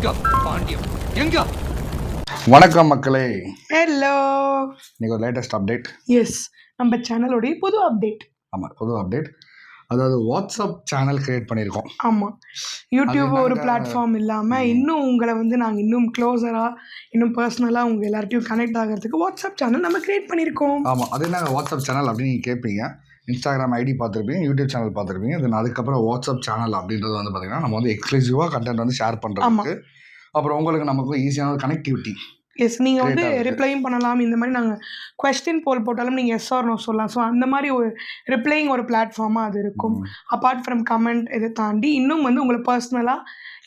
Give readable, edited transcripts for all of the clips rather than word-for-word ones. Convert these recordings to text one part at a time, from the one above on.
எங்க பாண்டியம் எங்க? வணக்கம் மக்களே. ஹலோ. இன்னைக்கு ஒரு லேட்டஸ்ட் அப்டேட். எஸ், நம்ம சேனலோடைய புது அப்டேட். ஆமாம், புது அப்டேட். அதாவது வாட்ஸ்அப் சேனல் கிரியேட் பண்ணியிருக்கோம். ஆமாம், யூடியூப் ஒரு பிளாட்ஃபார்ம் இல்லாமல் இன்னும் உங்களை வந்து நாங்கள் இன்னும் க்ளோஸராக இன்னும் பர்சனலாக உங்கள் எல்லார்ட்டையும் கனெக்ட் ஆகிறதுக்கு வாட்ஸ்அப் சேனல் நம்ம கிரியேட் பண்ணியிருக்கோம். ஆமாம், அது என்ன வாட்ஸ்அப் சேனல் அப்படின்னு நீங்கள் கேட்பீங்க. இன்ஸ்டாகிராம் ஐடி பார்த்துருப்பீங்க, யூடியூப் சேனல் பார்த்துருப்பீங்க. தென் அதுக்கப்புறம் வாட்ஸ்அப் சேனல் அப்படின்றது வந்து பார்த்திங்கன்னா நம்ம வந்து எக்ஸ்க்ளூசிவாக கண்டென்ட் வந்து ஷேர் பண்ணுறதுக்கு, அப்புறம் உங்களுக்கு நமக்கு ஈஸியான கனெக்டிவிட்டி. எஸ், நீங்கள் வந்து ரிப்ளையும் பண்ணலாம். இந்த மாதிரி நாங்கள் கொஸ்டின் போல் போட்டாலும் நீங்கள் எஸ் ஆர் நோ சொல்லலாம். ஸோ அந்த மாதிரி ஒரு ரிப்ளைங் ஒரு பிளாட்ஃபார்மாக அது இருக்கும். அப்பார்ட் ஃப்ரம் கமெண்ட் இதை தாண்டி இன்னும் வந்து உங்களை பர்சனலாக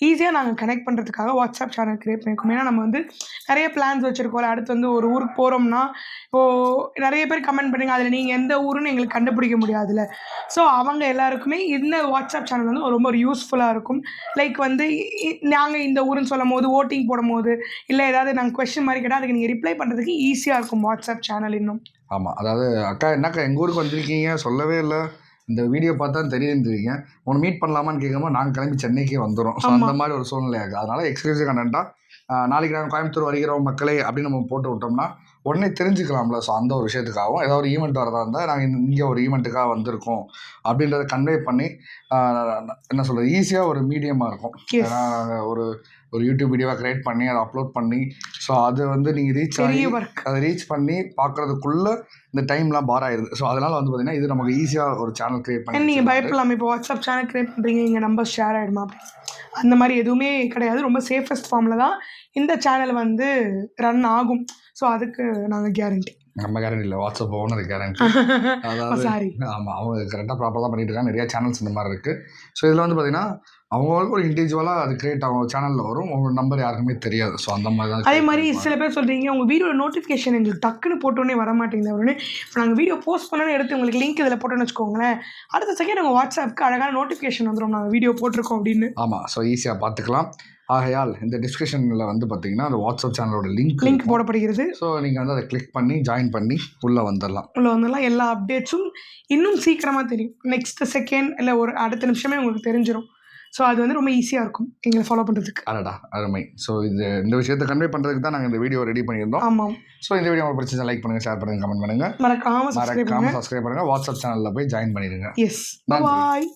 ஈஸியாக நாங்கள் கனெக்ட் பண்ணுறதுக்காக வாட்ஸ்அப் சேனல் க்ரியேட் பண்ணியிருக்கோம். ஏன்னா நம்ம வந்து நிறைய பிளான்ஸ் வச்சுருக்கோம். அடுத்து வந்து ஒரு ஊருக்கு போகிறோம்னா இப்போது நிறைய பேர் கமெண்ட் பண்ணுங்க, அதில் நீங்கள் எந்த ஊருன்னு எங்களுக்கு கண்டுபிடிக்க முடியாதுல்ல. ஸோ அவங்க எல்லாருக்குமே இந்த வாட்ஸ்அப் சேனல் வந்து ரொம்ப ஒரு யூஸ்ஃபுல்லாக இருக்கும். லைக் வந்து நாங்கள் இந்த ஊருன்னு சொல்லும் போது, ஓட்டிங் போடும் போது, இல்லை ஏதாவது நாங்கள் கொஸ்டின் மாதிரி கேட்டால் அதுக்கு நீங்கள் ரிப்ளை பண்ணுறதுக்கு ஈஸியாக இருக்கும் வாட்ஸ்அப் சேனல் இன்னும். ஆமாம், அதாவது அக்கா என்னக்கா எங்கள் ஊருக்கு வந்திருக்கீங்க சொல்லவே இல்லை, இந்த வீடியோ பார்த்தா தெரியுதுன்றீங்க, ஒன்று மீட் பண்ணலாமான்னு கேட்கும்போது நாங்கள் கிளம்பி சென்னைக்கே வந்துடும். ஸோ அந்த மாதிரி ஒரு சூழ்நிலை இருக்குது. அதனால் எக்ஸ்க்ளூசிவ் கண்டென்ட்டாக நாளைக்கு நாங்கள் கோயம்புத்தூர் வருகிறோம் மக்களே அப்படின்னு நம்ம போட்டு விட்டோம்னா உடனே தெரிஞ்சுக்கலாம்ல. ஸோ அந்த ஒரு விஷயத்துக்காகவும் ஏதாவது ஒரு ஈவெண்ட் வரதா இருந்தால் நாங்கள் இங்கே ஒரு ஈவெண்ட்டுக்காக வந்திருக்கோம் அப்படின்றத கன்வே பண்ணி என்ன சொல்கிறது, ஈஸியாக ஒரு மீடியமாக இருக்கும். ஏன்னா ஒரு யூடியூப் வீடியோவாக க்ரியேட் பண்ணி அதை அப்லோட் பண்ணி ஸோ அது வந்து நீங்கள் அதை ரீச் பண்ணி பார்க்குறதுக்குள்ளே இந்த டைம்லாம் பார் ஆயிடுது. ஸோ அதனால் வந்து பார்த்தீங்கன்னா இது நமக்கு ஈஸியாக ஒரு சேனல் க்ரியேட் பண்ணி நீங்கள் பயப்படலாம். இப்போ வாட்ஸ்அப் சேனல் க்ரியேட் பண்ணுறீங்க, இங்கே நம்பர் ஷேர் ஆகிடுமா அப்படின்னு அந்த மாதிரி எதுவுமே கிடையாது. ரொம்ப சேஃபஸ்ட் ஃபார்மில் தான் இந்த சேனல் வந்து ரன் ஆகும். ஸோ அதுக்கு நாங்கள் கேரண்டி. நம்ம கேரண்டி இல்லை, வாட்ஸ்அப் ஓனர் கேரண்டி. அதாவது ஆமாம், அவங்க கரெக்டாக ப்ராப்பராக தான் பண்ணிட்டு இருக்காங்க. நிறையா சேனல்ஸ் இந்த மாதிரி இருக்குது. ஸோ இதில் வந்து பார்த்தீங்கன்னா அவங்களுக்கு ஒரு இண்டிவிஜுவலாக அது கிரியேட் ஆகும், சேனலில் வரும், உங்கள் நம்பர் யாருக்குமே தெரியாது. ஸோ அந்த மாதிரி தான். அதே மாதிரி சில பேர் சொல்கிறீங்க உங்கள் வீடியோட நோட்டிஃபிகேஷன் எங்களுக்கு டக்குன்னு போட்டோன்னே வர மாட்டேங்குது உடனே. இப்போ நாங்கள் வீடியோ போஸ்ட் பண்ணோன்னு எடுத்து உங்களுக்கு லிங்க் இதில் போட்டோன்னு வச்சுக்கோங்களேன், அடுத்த செகண்ட் உங்கள் வாட்ஸ்அப்புக்கு அழகான நோட்டிஃபிகேஷன் வந்துடும் நாங்கள் வீடியோ போட்டிருக்கோம் அப்படின்னு. ஆமாம், ஸோ ஈஸியாக பார்த்துக்கலாம். ஆகையால் இந்த டிஸ்கிரிப்ஷனில் வந்து பார்த்தீங்கன்னா அந்த வாட்ஸ்அப் சேனலோட லிங்க் போடப்படுகிறது. ஸோ நீங்கள் வந்து அதை கிளிக் பண்ணி ஜாயின் பண்ணி உள்ளே வந்துடலாம். எல்லா அப்டேட்ஸும் இன்னும் சீக்கிரமாக தெரியும். நெக்ஸ்ட் செகண்ட் இல்லை ஒரு அடுத்த நிமிஷமே உங்களுக்கு தெரிஞ்சிடும். ஸோ அது வந்து ரொம்ப ஈஸியாக இருக்கும் எங்களை ஃபாலோ பண்ணுறதுக்கு. அருமை. ஸோ இந்த விஷயத்தை கன்வே பண்ணுறதுக்கு தான் நாங்கள் இந்த வீடியோ ரெடி பண்ணியிருந்தோம். ஆமாம். ஸோ இந்த வீடியோ உங்களுக்கு பிடிச்சா லைக் பண்ணுங்கள், ஷேர் பண்ணுங்கள், கமெண்ட் பண்ணுங்கள், மறக்காமல் சப்ஸ்கிரைப் பண்ணுங்கள். வாட்ஸ்அப் சேனலில் போய் ஜாயின் பண்ணிடுங்க. எஸ், பாய்.